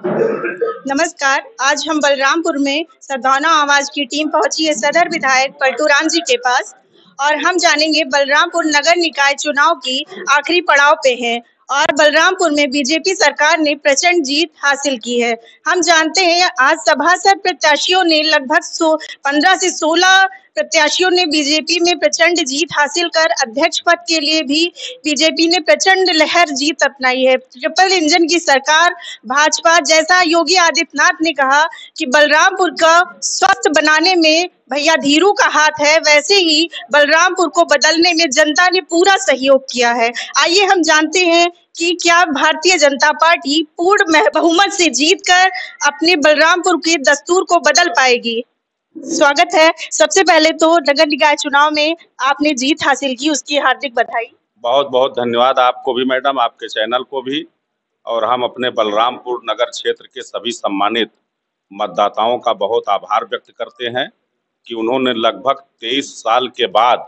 नमस्कार। आज हम बलरामपुर में सद्भावना आवाज की टीम पहुंची है सदर विधायक पलटूराम जी के पास और हम जानेंगे बलरामपुर नगर निकाय चुनाव की आखिरी पड़ाव पे हैं और बलरामपुर में बीजेपी सरकार ने प्रचंड जीत हासिल की है। हम जानते हैं आज सभासद प्रत्याशियों ने लगभग 15 से 16 प्रत्याशियों ने बीजेपी में प्रचंड जीत हासिल कर अध्यक्ष पद के लिए भी बीजेपी ने प्रचंड लहर जीत अपनाई है। ट्रिपल इंजन की सरकार भाजपा, जैसा योगी आदित्यनाथ ने कहा कि बलरामपुर का स्वस्थ बनाने में भैया धीरू का हाथ है, वैसे ही बलरामपुर को बदलने में जनता ने पूरा सहयोग किया है। आइए हम जानते हैं कि क्या भारतीय जनता पार्टी पूर्ण बहुमत से जीतकर अपने बलरामपुर के दस्तूर को बदल पाएगी। स्वागत है। सबसे पहले तो नगर निकाय चुनाव में आपने जीत हासिल की, उसकी हार्दिक बधाई। बहुत बहुत धन्यवाद आपको भी मैडम, आपके चैनल को भी। और हम अपने बलरामपुर नगर क्षेत्र के सभी सम्मानित मतदाताओं का बहुत आभार व्यक्त करते हैं कि उन्होंने लगभग 23 साल के बाद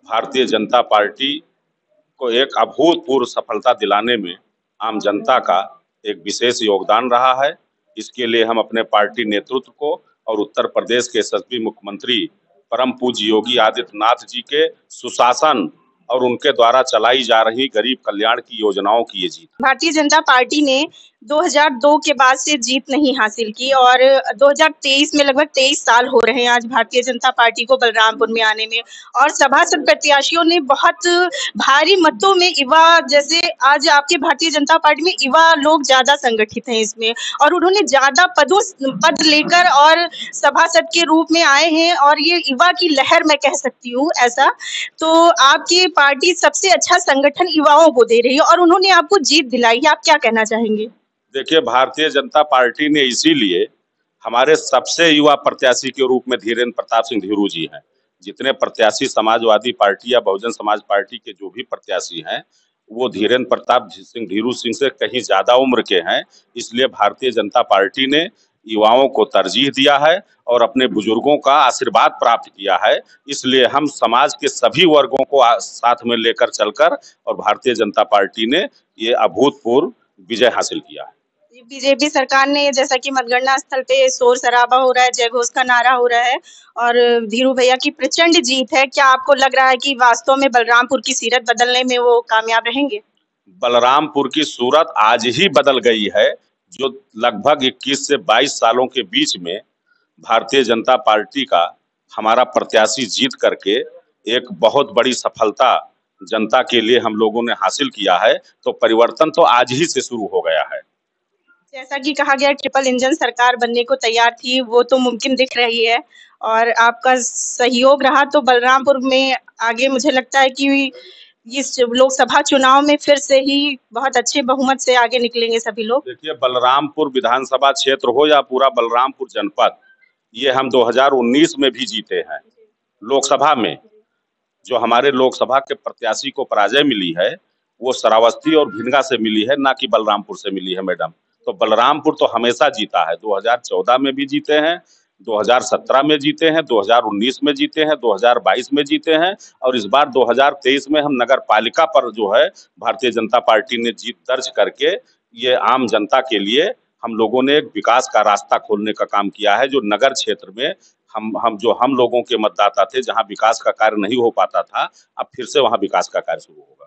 भारतीय जनता पार्टी को एक अभूतपूर्व सफलता दिलाने में आम जनता का एक विशेष योगदान रहा है। इसके लिए हम अपने पार्टी नेतृत्व को और उत्तर प्रदेश के यशस्वी मुख्यमंत्री परम पूज्य योगी आदित्यनाथ जी के सुशासन और उनके द्वारा चलाई जा रही गरीब कल्याण की योजनाओं की ये जीत। भारतीय जनता पार्टी ने 2002 के बाद से जीत नहीं हासिल की और 2023 में लगभग 23 साल हो रहे हैं आज भारतीय जनता पार्टी को बलरामपुर में आने में, और सभासद प्रत्याशियों ने बहुत भारी मतों में युवा, जैसे आज आपके भारतीय जनता पार्टी में युवा लोग ज्यादा संगठित हैं इसमें, और उन्होंने ज्यादा पद लेकर और सभासद के रूप में आए हैं और ये युवा की लहर मैं कह सकती हूँ ऐसा। तो आपकी पार्टी सबसे अच्छा संगठन युवाओं को दे रही है और उन्होंने आपको जीत दिलाई है, आप क्या कहना चाहेंगे? देखिए, भारतीय जनता पार्टी ने इसीलिए हमारे सबसे युवा प्रत्याशी के रूप में धीरेन्द्र प्रताप सिंह धीरू जी हैं। जितने प्रत्याशी समाजवादी पार्टी या बहुजन समाज पार्टी के जो भी प्रत्याशी हैं, वो धीरेन्द्र प्रताप सिंह धीरू सिंह से कहीं ज्यादा उम्र के हैं। इसलिए भारतीय जनता पार्टी ने युवाओं को तरजीह दिया है और अपने बुजुर्गों का आशीर्वाद प्राप्त किया है। इसलिए हम समाज के सभी वर्गों को साथ में लेकर चलकर और भारतीय जनता पार्टी ने ये अभूतपूर्व विजय हासिल किया है। बीजेपी सरकार ने, जैसा कि मतगणना स्थल पे शोर शराबा हो रहा है, जय घोष का नारा हो रहा है और धीरू भैया की प्रचंड जीत है, क्या आपको लग रहा है कि वास्तव में बलरामपुर की सीरत बदलने में वो कामयाब रहेंगे? बलरामपुर की सूरत आज ही बदल गई है। जो लगभग 21 से 22 सालों के बीच में भारतीय जनता पार्टी का हमारा प्रत्याशी जीत करके एक बहुत बड़ी सफलता जनता के लिए हम लोगों ने हासिल किया है, तो परिवर्तन तो आज ही से शुरू हो गया है। जैसा कि कहा गया ट्रिपल इंजन सरकार बनने को तैयार थी, वो तो मुमकिन दिख रही है और आपका सहयोग रहा तो बलरामपुर में आगे मुझे लगता है कि इस लोकसभा चुनाव में फिर से ही बहुत अच्छे बहुमत से आगे निकलेंगे सभी लोग। देखिए, बलरामपुर विधानसभा क्षेत्र हो या पूरा बलरामपुर जनपद, ये हम 2019 में भी जीते हैं। लोकसभा में जो हमारे लोकसभा के प्रत्याशी को पराजय मिली है वो श्रावस्ती और भिनगा से मिली है, ना कि बलरामपुर से मिली है मैडम। तो बलरामपुर तो हमेशा जीता है। 2014 में भी जीते हैं, 2017 में जीते हैं, 2019 में जीते हैं, 2022 में जीते हैं और इस बार 2023 में हम नगर पालिका पर जो है भारतीय जनता पार्टी ने जीत दर्ज करके ये आम जनता के लिए हम लोगों ने एक विकास का रास्ता खोलने का काम किया है। जो नगर क्षेत्र में हम लोगों के मतदाता थे, जहां विकास का कार्य नहीं हो पाता था, अब फिर से वहां विकास का कार्य शुरू होगा।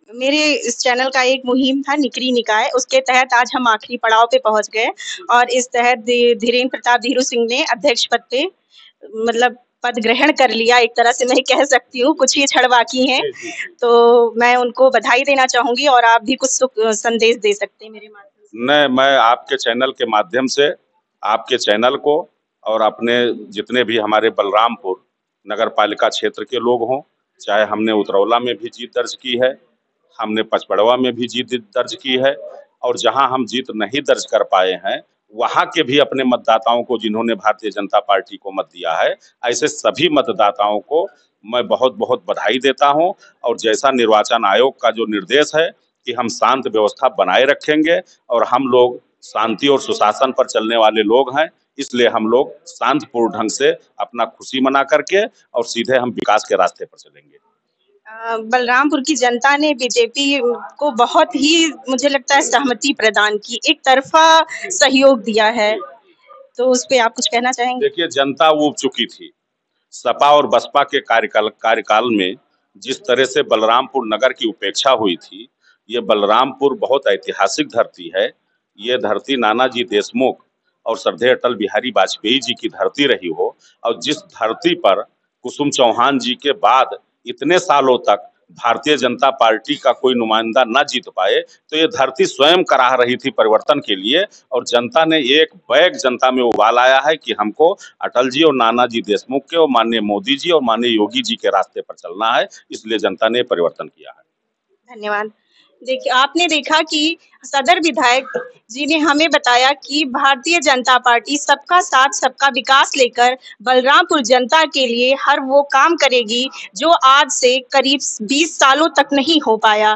मेरे इस चैनल का एक मुहिम था निकरी निकाय, उसके तहत आज हम आखिरी पड़ाव पे पहुंच गए और इस तहत धीरेन्द्र प्रताप धीरू सिंह ने अध्यक्ष पद पे मतलब पद ग्रहण कर लिया, एक तरह से मैं कह सकती हूँ। कुछ ही क्षण बाकी हैं, तो मैं उनको बधाई देना चाहूंगी और आप भी कुछ संदेश दे सकते हैं मेरे माध्यम से। नहीं, मैं आपके चैनल के माध्यम से आपके चैनल को और अपने जितने भी हमारे बलरामपुर नगर पालिका क्षेत्र के लोग हों, चाहे हमने उतरौला में भी जीत दर्ज की है, हमने पचपड़वा में भी जीत दर्ज की है और जहां हम जीत नहीं दर्ज कर पाए हैं वहां के भी अपने मतदाताओं को, जिन्होंने भारतीय जनता पार्टी को मत दिया है, ऐसे सभी मतदाताओं को मैं बहुत बहुत बधाई देता हूं। और जैसा निर्वाचन आयोग का जो निर्देश है कि हम शांत व्यवस्था बनाए रखेंगे और हम लोग शांति और सुशासन पर चलने वाले लोग हैं, इसलिए हम लोग शांतिपूर्ण ढंग से अपना खुशी मना करके और सीधे हम विकास के रास्ते पर चलेंगे। बलरामपुर की जनता ने बीजेपी को बहुत ही, मुझे लगता है, सहमति प्रदान की, एक तरफा सहयोग दिया है, तो उस पे आप कुछ कहना चाहेंगे? देखिए, जनता ऊब चुकी थी। सपा और बसपा के कार्यकाल में जिस तरह से बलरामपुर नगर की उपेक्षा हुई थी, ये बलरामपुर बहुत ऐतिहासिक धरती है। ये धरती नानाजी देशमुख और श्रद्धेय अटल बिहारी वाजपेयी जी की धरती रही हो, और जिस धरती पर कुसुम चौहान जी के बाद इतने सालों तक भारतीय जनता पार्टी का कोई नुमाइंदा न जीत पाए, तो ये धरती स्वयं कराह रही थी परिवर्तन के लिए। और जनता ने एक बैग जनता में उबाल आया है कि हमको अटल जी और नानाजी देशमुख के और माननीय मोदी जी और माननीय योगी जी के रास्ते पर चलना है, इसलिए जनता ने परिवर्तन किया है। धन्यवाद। देखिए, आपने देखा कि सदर विधायक जी ने हमें बताया कि भारतीय जनता पार्टी सबका साथ सबका विकास लेकर बलरामपुर जनता के लिए हर वो काम करेगी जो आज से करीब 20 सालों तक नहीं हो पाया।